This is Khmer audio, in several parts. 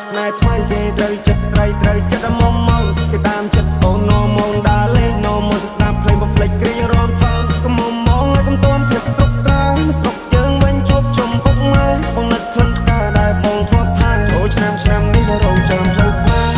ស្នេហ៍ថ្មីគេត្រូវចិត្តស្រីត្រូវចិត្តមុំមកគេតាមចិត្តអូននោមងដើរលេងនោមងទៅស្ដាប់ភ្លេងបំភ្លេចគ្រារំថងកុំមុំមកឲ្យកុំតន់ភ្លេចស្រុកស្រែស្រុកយើងវិញជួបជុំពុកម៉ែបងនឹកក្លិនផ្កាដែលបងធ្លាប់ថែអូឆ្នាំនេះក៏រងចាំផ្លូវស្នេហ៍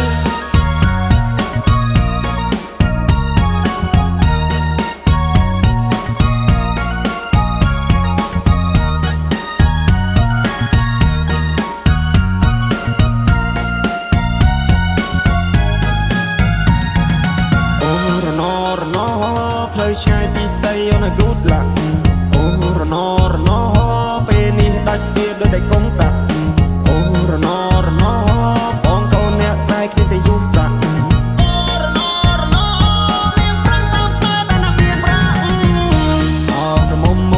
ផ្លូវឆ្ងាយពីស័យអូន good luck អូរណពេលនេះដាច់វាដូចតែកុំតាក់អូរណបងកូនអ្នកស្នេហ៍គ្នាតែយុសាក់អូរណនាងប្រាំងតាមផ្សារតែណាមានប្រាំងអោរមុំប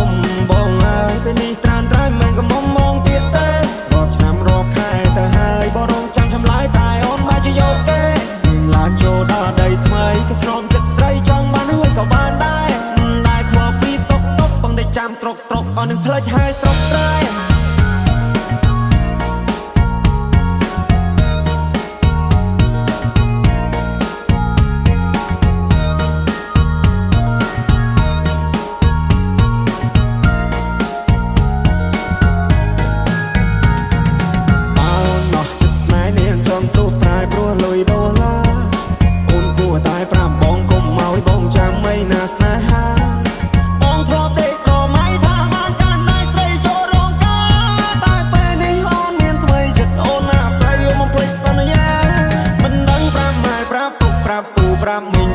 ងអើយពេលនេះត្រានត្រៃមិនក៏មុំមងទៀតទេរាប់ឆ្នាំរាប់ខែទៅហើយបងរងចាំឆ្លើយតែអូនមកជាយកទេនឹងឡានចូលដល់ដីថ្មីក៏ទ្រាំចិត្តស្រីចង់បានហួយក៏បានដែរខ្វល់ពីសុកតុកបងได้ចាំត្រុកអស់នឹងផ្លេចហើយស្រុកស្រែ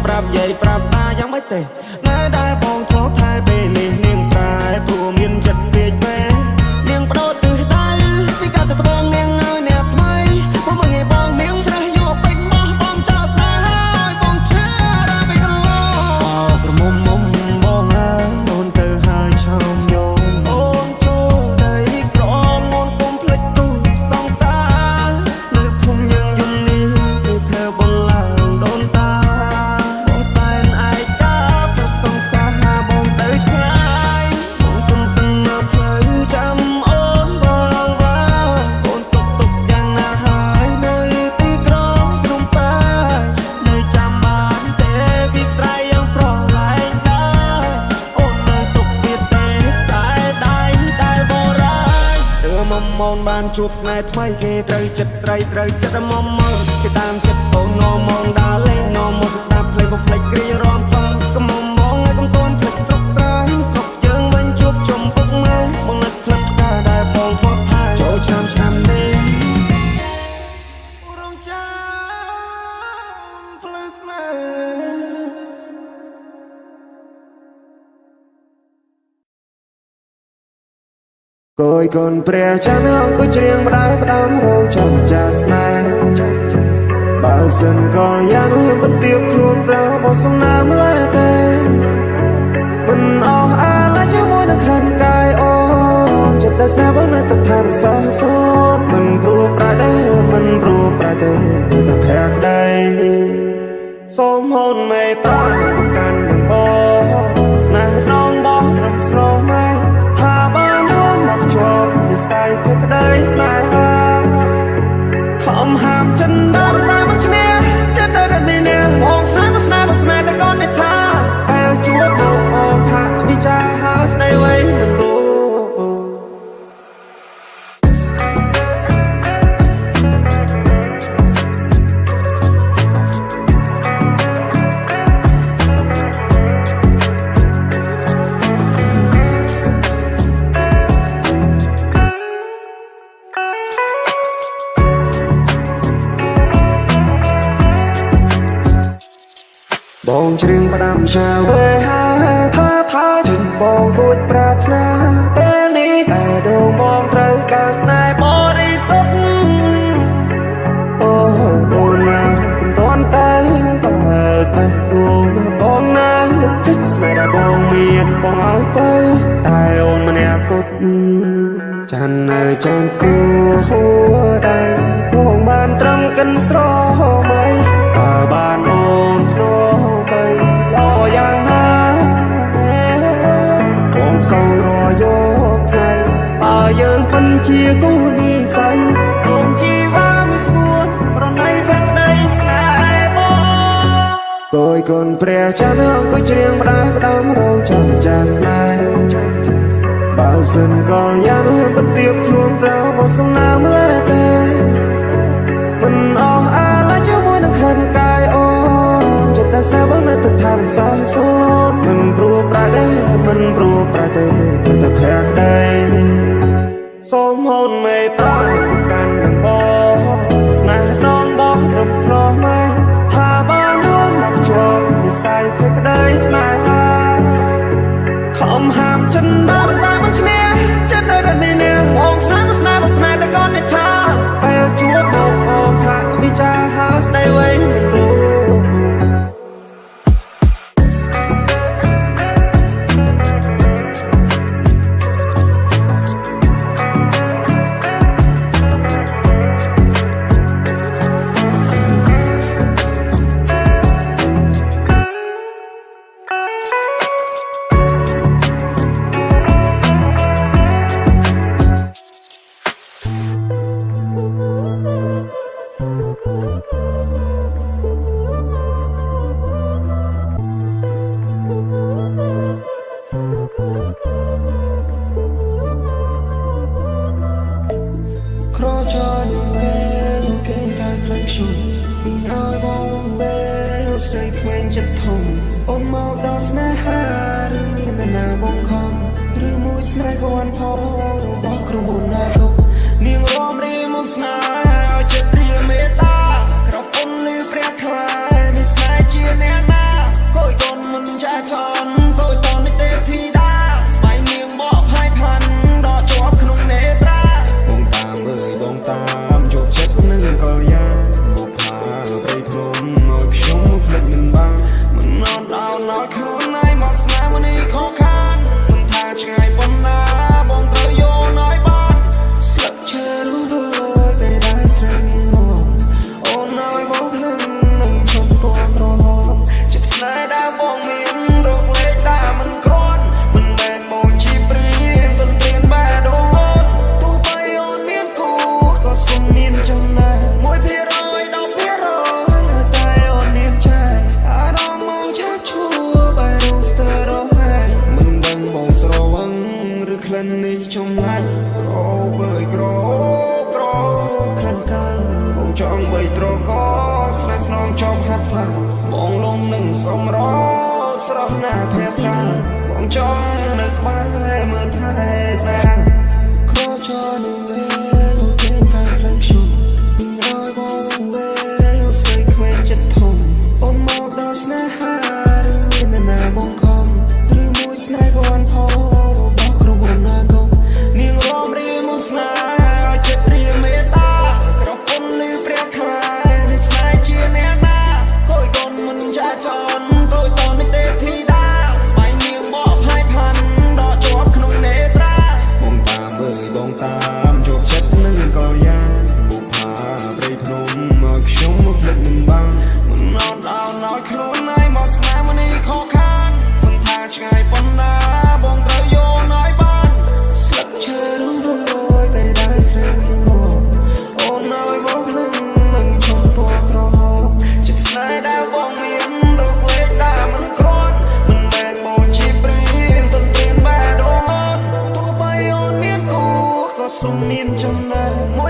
ប្រាប់យាយប្រាប់តាយ៉ាងម៉េចទេស្នេហ៍ដែលបងធ្លាប់ថែពេលនេះនាងប្រែព្រោះមានចិត្តពេកពេលនាងបដូរទិសដៅពីកាលទៅត្បូងនាងឲ្យអ្នកថ្មីមកមើលងាយបងនាងច្រេះយកពេញបោះបងចោលស្នេហ៍ហើយបងឈឺដល់ពេលកន្លងអោក្រមុំបងអើយអូនទៅហើយឆោមយំអូនចូលដីក្រងអូនកុំភ្លេចទូសងសារនៅភូមិយើងយំនេះគឺធ្វើបងឡើងដូនតាមកបានជួបស្នេហ៍ថ្មីគេត្រូវចិត្តស្រីត្រូវចិត្តមុំមកគេតាមចិត្តអូននោមងដើរលេងនោមមកស្ដាប់ភ្លេងបំភ្លេចគ្រារំថងកុំមុំមកឲ្យកុំតន់ភ្លេចស្រុកស្រែស្រុកយើងវិញជួបជុំពុកម៉ែបងនឹកក្លិនផ្កាដែលបងធ្លាប់ថែចូលឆ្នាំនេះរងចាំផ្លូវស្នេហ៍គួយកូនព្រះច័ន្ទអង្គុយច្រៀងម្ដាយផ្ដាំរងចាំចាស្នេហ៍បើសិនក៏យ៉ាងហ៊ានបន្ទាបខ្លួនប្រើមកសំណាមឡើយទេមិនអស់អាឡ័យជាមួយនឹងក្លិនកាយអូនចិត្តតែស្នេហ៍បងនៅតែថែមសោះសូនមិនព្រោះប្រែទេនៅតែភក្តីសូមហូនមេត្តាកាន់បងស្នេហ៍ស្នងបងត្រឹមស្រស់ម៉ែថាបានមកជាប់និស័យភក្តីស្នេហាខំហាមចិនដល់តែមិនឈ្នះចិត្តដល់មានអ្នកបងស្នេហ៍តែកូននេះថាពេលជួបមកបងហាក់វិចារហាស្ដីវ័យមិនรู้បងច្រៀងផ្ដាំឆាវេហាថាជិនបងគួចប្រាថ្នាពេលនេះតែដងបងត្រូវការស្នេហ៍បរិសុទ្ធអូនណាកុំតន់តែបើកបេះដូងបងណាចិត្តស្នេហ៍ដែលបងមានបងឲ្យទៅតែអូនម្នាក់គត់ចាន់នៅចាន់គួរដែរបងបានត្រឹមកិនស្រមៃបើបានអូនធ្នោបីលោយ៉ាងណាបងសងរយកថ្ងៃបើយើងពិនជាគូនិស័យសូមជីវ៉ាមិនស្ងួ កូនព្រះច័ន្ទអង្គុយច្រៀងម្ដាយផ្ដាំរងចាំម្ចាស់ស្នេហ៍បើសិនកលយ៉ាងនោះបទៀបខ្លួនប្រោមកសំណាមលែតែមិនអស់អាឡ័យជាមួយនឹងក្លិនកាយអូចិត្តដែលស្នេហ៍បងនៅទឹកថាមិនសោះសូនមិនព្រោះប្រាទេមិនព្រោះប្រាទេតែភ័ក្រដីសូមហូនមេត្រាកាន់នឹងបងស្នេហ៍ស្នងបងរំស្រស់ម៉ែថាបានហូនមកជាប់និស័យភ័ក្រដីស្នេហាខំហាមចិនតែមិនតែមិនឈ្នះចិត្តនៅតែមាននេះបងស្នេហ៍ស្នេហ៍បងស្នេហ៍តែគាត់នេះថាពេលជួបមកបងហាក់វិចារហាស្ដីអ្វីមិនรู้ក្រចនឹងវេយកគេកាយផ្លេចឈុំពីឲ្យបងវេស្រីក្មេងចិត្តធំអូនមកដល់ស្នេហាឬមាននរណាបងខំឬមួយស្នេហ៍កូនផងរបស់ក្រុមហ៊ុនណាទុកនាងរំរីមុំស្នេហ៍ឲ្យចិត្តព្រាមេត្តាក្រពុំលឺព្រះខ្លាយមានស្នេហ៍ជាអ្នកណាកូនកូនមិនចាចន់តូចតនេះទេធីតាស្បៃនាងបកផាយផាន់ដកជាប់ក្នុងនេត្រាបងតាមអើយបងតាមជោគចិត្តនឹងកលយាមកផាព្រៃភ្នំឲ្យខ្ញុំភ្លេចមិនបានមិននន់ដោនឲ្យខ្លួនឯងមកស្នេហ៍នេះខកខានមិនថាឆ្ងាយប៉ុណ្ណាបងត្រូវយកឲ្យបានស្លឹកឈើលូតតែได้ស្រីនេះមកអូនឲ្យបងភ្លឹងនឹងឈប់ពណ៌ក្រហមចិត្តស្នេហ៍ដែលបងមានរកលេខដែលមិនគ្រាន់មិនមែនបងជីព្រៀងទន្ទ្រានបែរដូនទោះបីអូនមានគូក៏សុំមានចំណែក1%, 10%តែអូននាងចែកអារម្មណ៍មកឆាប់ឈួរបែររងស្ទើររហែកមិនដឹងបងស្រវឹងឬក្លិននេះចំណាច់ក្របើយក្រក្លិនកាលបងចង់បីត្រកស្នេហ៍ស្នងចប់ហាត់ថាបងលំនឹងសំរស្រស់ណាស់ភ័ក្របងចង់នៅក្បែរមើលថែស្នេហ៍ក្រចនឹងវេយកគេកាយផ្លេចឈុំពីឲ្យបងវេស្រីក្មេងចិត្តធំអូនមកដល់ស្នេហាឬមាននរណាបងខំឬមួយស្នេហ៍កូនផងរបស់ក្រុមហ៊ុនណាកុំនាងរំរីមុំស្នេហ៍ឲ្យចិត្តព្រាមេត្តាក្រពុំលឺព្រះខ្លាយនេះស្នេហ៍ជាអ្នកណាកូនកូនមិនចាចន់តូចតនេះទេធីតាស្បៃនាងបកផាយផាន់ដកជាប់ក្នុងនេត្រាបងតាមអើយបងតាមជោគចិត្តនឹងកលយាបុផាព្រៃភ្នំមកខ្ញុំមកភ្លេចមិនបានមិនអត់ដោនឲ្យខ្លួនឯងមកស្នេហ៍នេះខកខានមិនថាឆ្ងាយប៉ុណ្ណាបងត្រូវយកឲ្យបានស្លឹកឈើរំរួយតែได้ស្រីនេះមកអូនឲ្យបងភ្លឹងនឹងឈប់ពណ៌ក្រហមចិត្តស្នេហ៍ដែលបងមានរកលេខដែលមិនគ្រាន់មិនមែនបងជីព្រៀងទន្ទ្រានបែរដូនទោះបីអូនមានគូក៏សុំមានចំណែក1%, 10%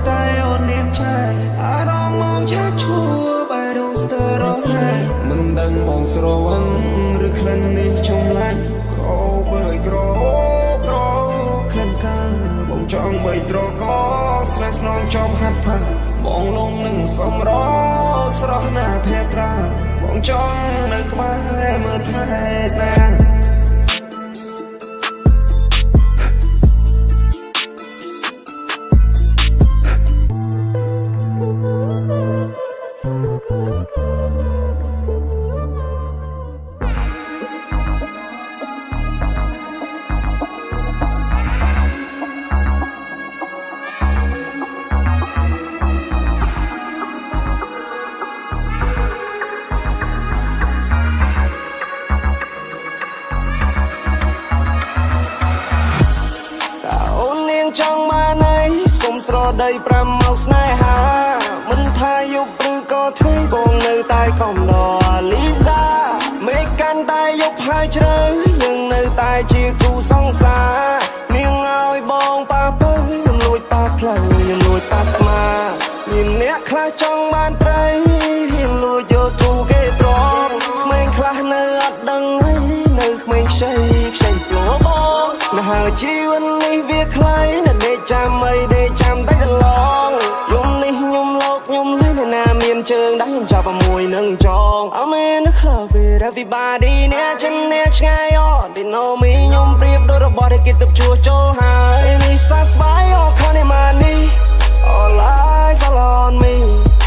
តែអូននាងចែកអារម្មណ៍មកឆាប់ឈួរបែររងស្ទើររហែកមិនដឹងបងស្រវឹងឬក្លិននេះចំឡាញ់ក្របើយក្រក្លិនកាលបងចង់បីត្រកស្នេហ៍ស្នងចប់ហាត់ថាបងលងនឹងសំរស្រស់ណាស់ភ័ក្របងចង់នៅក្បែរមើលថែស្នេហ៍ចង់បានអីសុំស្រដី5មកស្នេហាមិនថាយប់ឬក៏ថ្ងៃបងនៅតែ ខ្លះចង់បានត្រីហ៊ានលួចយកទូគេត្រង់ក្មេងខ្លះនៅអត់ដឹងហើយនៅក្មេងខ្ចីព្រោះបងនៅហើយជីវិតនេះវាខ្លីនៅដេកចាំអីដេកចាំតែកន្លងយំនេះខ្ញុំលោកខ្ញុំលេងណាមានជើងដែរខ្ញុំចាប់មួយនឹងចង I'm in the club with everybody អ្នកចិនអ្នកឆ្ងាយអត់ They know me ខ្ញុំប្រៀបដូចរបស់ដែលគេទៅជួសជុលហើយនេះសស្បាយអត់ខានម៉ានី All eyes all on me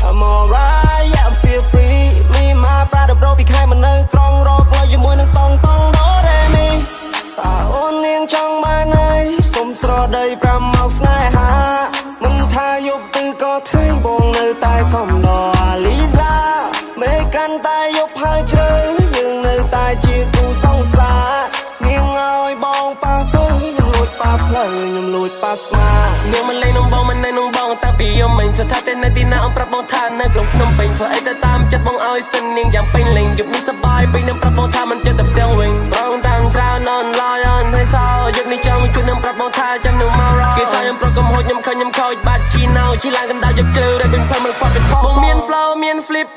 I'm alright yeah I feel free me my brother bro ពីខែមកនៅក្រុងរកលុយជាមួយនឹងតង់ដូរ៉េមីតើអូននាងចង់បានអីសុំស្រដី5មកស្នេហាមិនថាយប់ឬក៏ថ្ងៃបងនៅតែខំដល់អាលីសាមេកាន់តែយប់ហើយជ្រៅយើងនៅតែជាគូសង្សារនាងឲ្យបងប៉ះទៅខ្ញុំលួចប៉ះផ្លូវខ្ញុំលួចប៉ះស្មានាងមិនលេងនំបងមិននៅនំបងតាំងពីយំមិញស្ថិតតែនៅទីណាអមប្រាប់បងថានៅក្នុងភ្នំពេញធ្វើអីទៅតាមចិត្តបងឲ្យសិននាងយ៉ាងពេញលេងយប់នេះសប្បាយពេញនឹងប្រាប់បងថាមិនចិត្តតែផ្ទាំងវិញបងតាមច្រើននន់ឡាយអន់ហើយសោយប់នេះចង់ជួយនឹងប្រាប់បងថាចាំនឹងមករកគេថាខ្ញុំប្រកកំហុសខ្ញុំខឹងខ្ញុំខូចបាត់ជីណៅជីឡើងកណ្ដាលយកជ្រៅដែលពេញផ្លូវមិនខ្វះពេញផងបងមាន flow មាន flip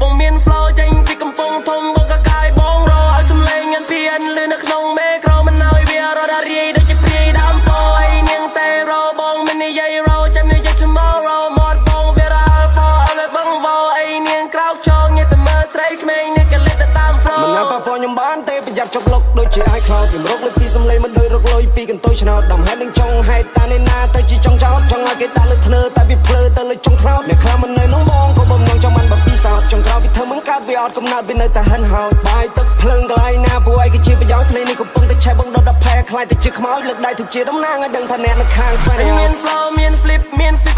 បងមាន flow ចេញពីកំពង់ធំបងក៏កាយបងរកឲ្យសំឡេងញ៉ាំភៀនលឺនៅក្នុងមេក្រូមិនឲ្យវារត់រាយដូចជាព្រាយដើមពោអីនាងតែរបងមិននិយាយរចាំនិយាយ tomorrow មកបងវារ៉ា for ឲ្យបងវ៉ោអីនាងក្រោកចងញ៉ាំតែមើលស្រីក្មេងនេះក៏លេតទៅតាម flow មិនណាប៉ះផងខ្ញុំបានទេប្រយ័ត្នចុកលុកដូចជាអាចខ្លោចខ្ញុំរកលើពីសំឡេងមិនដូចរកលុយពីកន្ទុយឆ្នោតដំហេតុនឹងចង់ហេតុតានេះណាទៅជាចង់ចោតចង់ឲ្យគេដាក់លើធ្នើតែវាភ្លើទៅលើចុងថ្នោតអ្នកខ្លះមិននៅនោះបងក៏បំណងចង់បានបបពីសោតចង់ក្រោយវាធ្វើមិនកើតវាអត់កំណត់វានៅតែហិនហោចបាយទឹកភ្លើងកន្លែងណាពួកឯងក៏ជាប្រយោជន៍ភ្លេងនេះកំពុងតែឆេះបងដុតដល់ផែខ្លាចតែជាខ្មោចលើកដៃទៅជាតំណាងឲ្យដឹងថាអ្នកនៅខាងស្វែងមាន flow មាន flip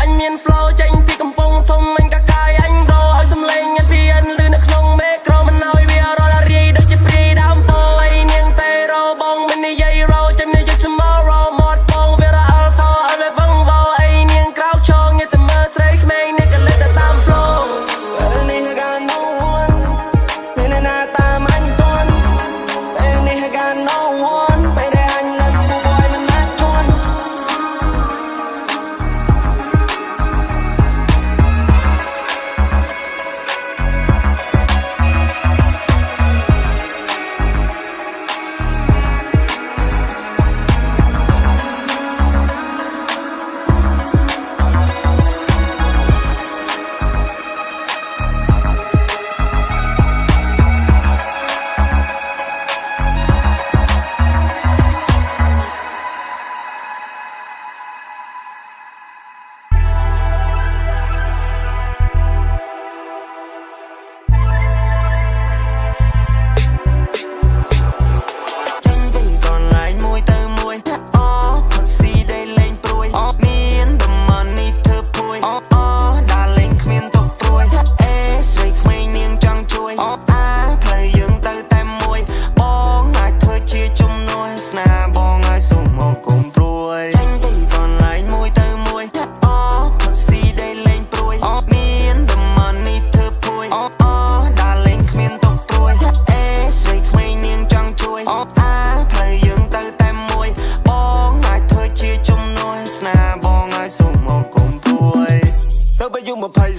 អញមាន flow ចេញពីកំពង់ធំអញក៏កាយអញរឲ្យសំឡេងញ៉ាំភៀនលឺនៅក្នុងមេក្រូមិនឲ្យវារត់រាយដូចជាព្រាយដើមពោអីនាងតែរបងមិននិយាយរចាំនិយាយ tomorrow មកបងវារ៉ា alpha ឲ្យបងវ៉ោអីនាងក្រោកចងញ៉ាំតែមើលស្រីក្មេងនេះក៏លេតទៅតាម flow នេះ got no one មានណាតាមអញតន់នេះ got no one ពេលដែលអញនៅគូបយមិនណាជន់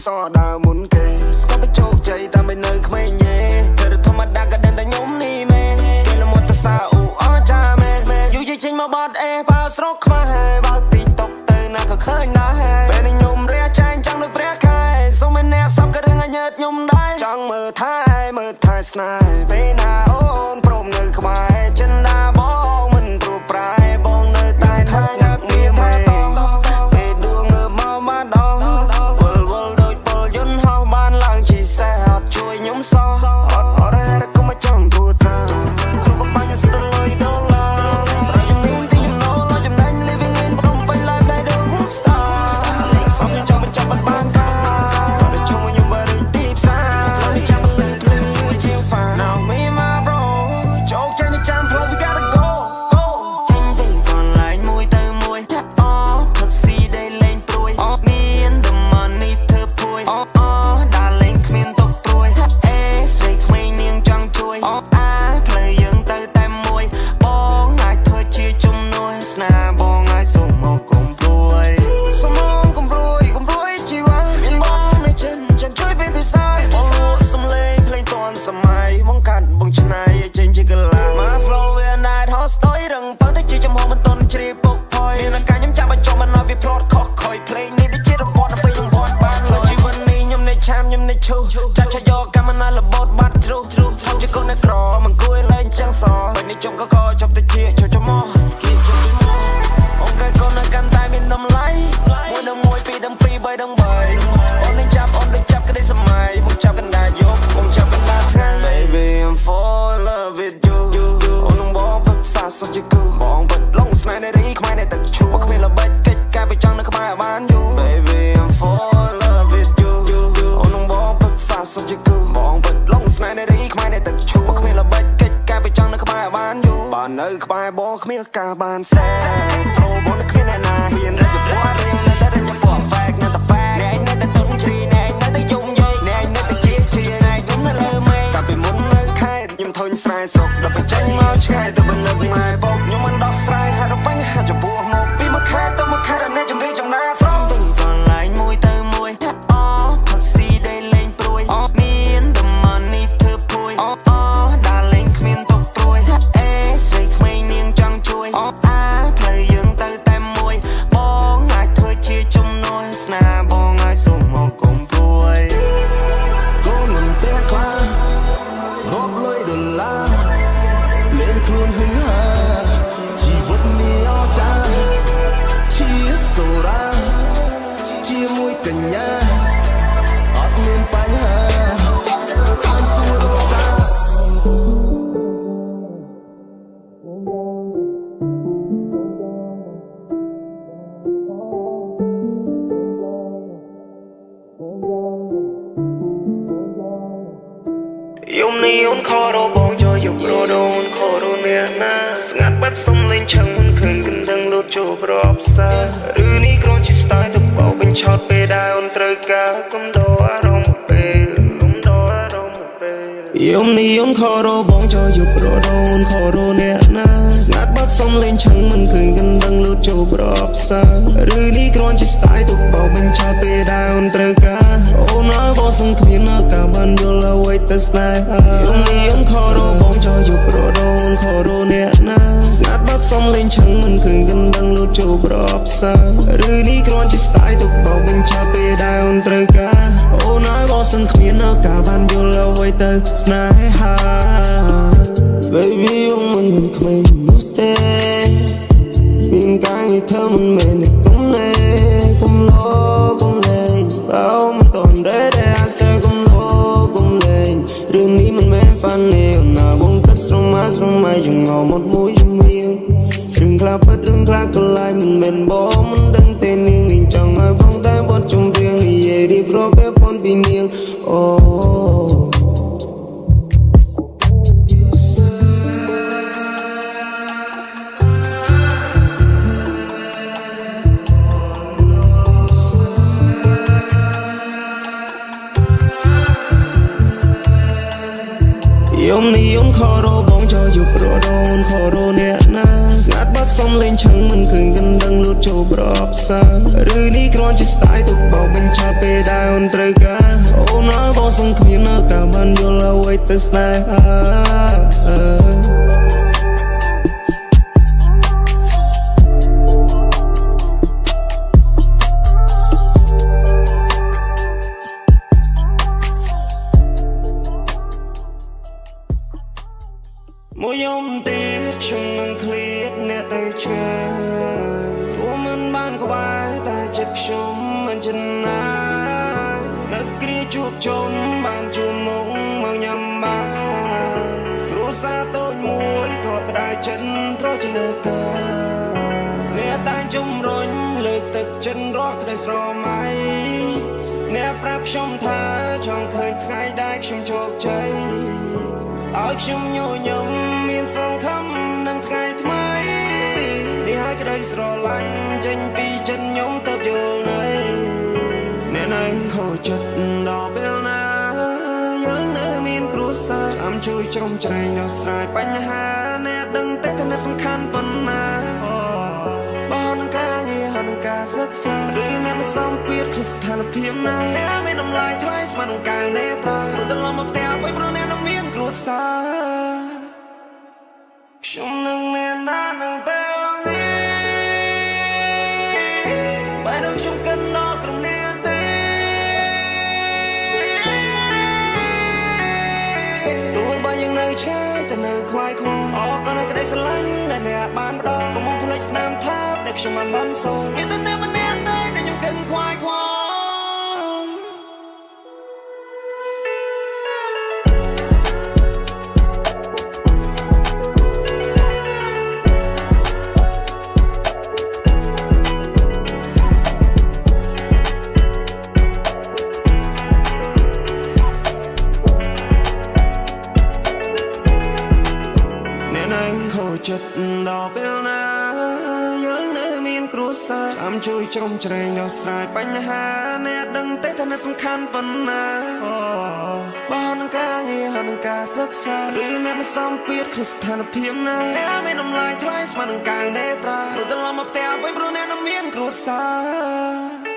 20 សដើរមុនគេស្គាល់ទៅជោគជ័យតែមិននៅក្មេងយេពេលធម្មតាក៏ដឹងតែខ្ញុំនេះមែនគេលមត់តសាអ៊ូអចាមែនយូរចេញមកបាត់អេបើស្រកខ្វះបើទីតុកទៅណាក៏ឃើញដែរពេលនេះខ្ញុំរះចែងចង់ដូចព្រះខែសុំមិនអ្នកសំក៏រឿងឲ្យញើតខ្ញុំដែរចង់មើលថែស្នេហ៍ពេលណាអូនព្រមនៅក្បែរចិនដាបងមិនព្រួប្រែបងនៅតែថាញ៉ាំងារមែនពេលដួងមើលមកមកដល់ជួយខ្ញុំសោះអត់រ៉េរកុំមកចង់ទួតាក្នុងកំបញ្ញស្ទើរ$1រយមានទីខ្ញុំណូលចំណេញ living in ព្រមពេញ life ដែល don't stop សំខ្ញុំចង់បញ្ចប់បានការដូចជួយខ្ញុំបរិទីផ្សារខ្ញុំចាំលើភ្លឺជាង fan now me my bro ជោគជ័យនេះ ឈូចាប់ឆាយកកម្មណាលបោតបាត់ជ្រុះជាកូនអ្នកក្រមិនគួរលែងចាំងសពេលនេះជុំក៏ជប់ទៅជាចូលចមកគៀចទៅមកអូនកែកូននៅកាន់តែមានតម្លៃមួយដល់មួយពីរដល់ពីរបីដល់បីអូននឹងចាប់ក្តីសម័យមកចាប់កណ្ដាលយកមកចាប់កណ្ដាលថ្ងៃ Baby I'm fall in love with you អូននឹងបងផឹកសាសុខជាគូបងបិទលងស្នេហ៍នៃរីខ្មែរនៃទឹកឈូគ្មានល្បិចកិច្ចការពីចង់នៅក្បែរបានយូរ Baby I'm fall in love with you អូននឹងបងផឹកសាសុខជាគូបងបិទលងស្នេហ៍នៃរីខ្មែរនៃទឹកឈូគ្មានល្បិចកិច្ចការពីចង់នៅក្បែរបានយូរបាននៅក្បែរបងគ្មានការបានសែ Flow បងនៅគ្មានអ្នកណាហ៊ានរកពណ៌រៀងនៅតែរកពណ៌ Fact នៅតែ Fact អ្នកនៅតែទុនជ្រីអ្នកនៅតែយំយាយអ្នកនៅតែជាអ្នកយំនៅលើមេកាលពីមុននៅខេត្តខ្ញុំធុញស្រែស្រុកដល់បញ្ចេញមកឆ្ងាយទៅបន្លឹកម៉ែបងខ្ញុំមិនដោះស្រាយហើយរបញ្ហាចំពោះមកពីមួយខែទៅមួយខែអ្នកជំរាបចំណាស្រោមទៅកន្លែងមួយទៅមួយអូផឹកស៊ីដែលលេងព្រួយមានតែ money ធ្វើព្រួយដើរលេងគ្មានទុកព្រួយអេស្រីក្មេងនាងចង់ជួយផ្លូវយើងទៅតែមួយបងអាចធ្វើជាជំនួយស្នាបងឲ្យសុំមកកុំព្រួយកូនមិនទេខ្លាចរកលុយដុល្លារលេងខ្លួនហឺហាជីវិតនេះអស្ចារ្យជាសូរ៉ាជាមួយកញ្ញាអត់មានបញ្ហាខាងសួររកតា យំនេះអូនខរបងចូលយកប្រដូនខរអ្នកណាស្ងាត់បាត់សុំលេងឆឹងមិនឃើញកណ្ដឹងលូតចូលប្រអប់សាឬនេះគ្រាន់ជា style ទៅបោកបញ្ឆោតពេលដែលអូនត្រូវការកុំដោអារម្មណ៍ពេលយំនេះអូនខរបងចូលយកប្រដូនខរអ្នកណាស្ងាត់បាត់សុំលេងឆឹងមិនឃើញកណ្ដឹងលូតចូលប្រអប់សាឬនេះគ្រាន់ជា style ទៅបោកបញ្ឆោតពេលដែលអូនត្រូវការអូនអើបងសង្គ្មានការបានយល់អ្វីទៅស្នេហាយំនេះអូនខរបងចូលយកប្រដូនខរអ្នកណាស្ងាត់បាត់សុំលេងឆឹងមិនឃើញកណ្ដឹងលូតចូលប្រអប់សាឬនេះគ្រាន់ជា style ទៅបោកបញ្ឆោតពេលដែលអូនត្រូវការអូនអើបងសង្គ្មានការបានយល់អ្វីទៅស្នេហា Baby អូនមិនមានក្មេងនោះទេមានការងារធ្វើមិនមែនទុំណែកុំលោកុំលេងបើមិនតន់ដែរអាសើកុំលោកុំលេងរឿងនេះមិនមែនហ្វានីអូនណាបងទឹកស្រមម៉ាយងងមកមួយជំនាញរឿងខ្លះពិតរឿងខ្លះក៏ឡាយមិនមែនបងមិនដឹងទេនាងចង់ឲ្យបងតែបត់ជុំរៀងនិយាយរៀបរាប់ពេលប៉ុនពីនាងអូ យំនេះអូនខរបងចូលយកប្រដូនខរអ្នកណាស្ងាត់បាត់សុំលេងឆឹងមិនឃើញកណ្ដឹងលូតចូលប្រអប់សាឬនេះគ្រាន់ជា style ទៅបោកបញ្ឆោតពេលដែលអូនត្រូវការអូនអើបងសង្គ្មានការបានយល់អ្វីទៅស្នេហា មួយយំទៀតខ្ញុំនឹងឃ្លាតអ្នកទៅឆ្ងាយទោះមិនបានក្បែរតែចិត្តខ្ញុំមិនចំណាយនឹកគ្រាជួបជុំបានជួបមុខមកញ៉ាំបាយគ្រួសារតូចមួយក៏ក្តៅចិត្តត្រជាកាអ្នកតែជំរុញលើកទឹកចិត្តរកក្តីស្រមៃអ្នកប្រាប់ខ្ញុំថាចង់ឃើញថ្ងៃដែលខ្ញុំជោគជ័យឲ្យខ្ញុំញញឹមមានសង្ឃឹមនឹងថ្ងៃថ្មីនេះហើយក្តីស្រឡាញ់ចេញពីចិត្តខ្ញុំទៅយល់នៅអ្នកនៅខូចចិត្តដល់ពេលណាយើងនៅមានគ្រួសារចាំជួយជ្រោមជ្រែងដោះស្រាយបញ្ហាអ្នកដឹងតែថាអ្នកសំខាន់ប៉ុណ្ណាបងនឹងការងារហើយនឹងការសិក្សាឬអ្នកមិនសមពាធក្នុងស្ថានភាពណាអ្នកមានតម្លៃថ្លៃស្មើនឹងការអ្នកតាព្រោះត្រឡប់មកផ្ទះអ្វីព្រោះអ្នកនឹងមានគ្រួសារខ្ញុំនឹងអ្នកណានឹងពេលនេះបើនឹងខ្ញុំកិនដល់ក្រុមអ្នកទេ ខ្វាយខ្វល់អរក៏នៅក្តីស្រឡាញ់ដែលអ្នកបានផ្ដល់កុំភ្លេចស្នាមថាបដែលខ្ញុំបានសូមមានតែអ្នកម្នាក់ទេដែលខ្ញុំគិតខ្វាយខ្វល់ចិត្តដល់ពេលណាយើងនៅមានគ្រួសារចាំជួយជ្រោមជ្រែងដោះស្រាយបញ្ហាអ្នកដឹងទេថាអ្នកសំខាន់ប៉ុណ្ណាបាននឹងការងារហើយនឹងការសិក្សាឬអ្នកមិនសមពាក្យក្នុងស្ថានភាពណាអ្នកមានតម្លៃថ្លៃស្មើនឹងការនេត្រាព្រោះត្រឡប់មកផ្ទះវិញព្រោះអ្នកនៅមានគ្រួសារ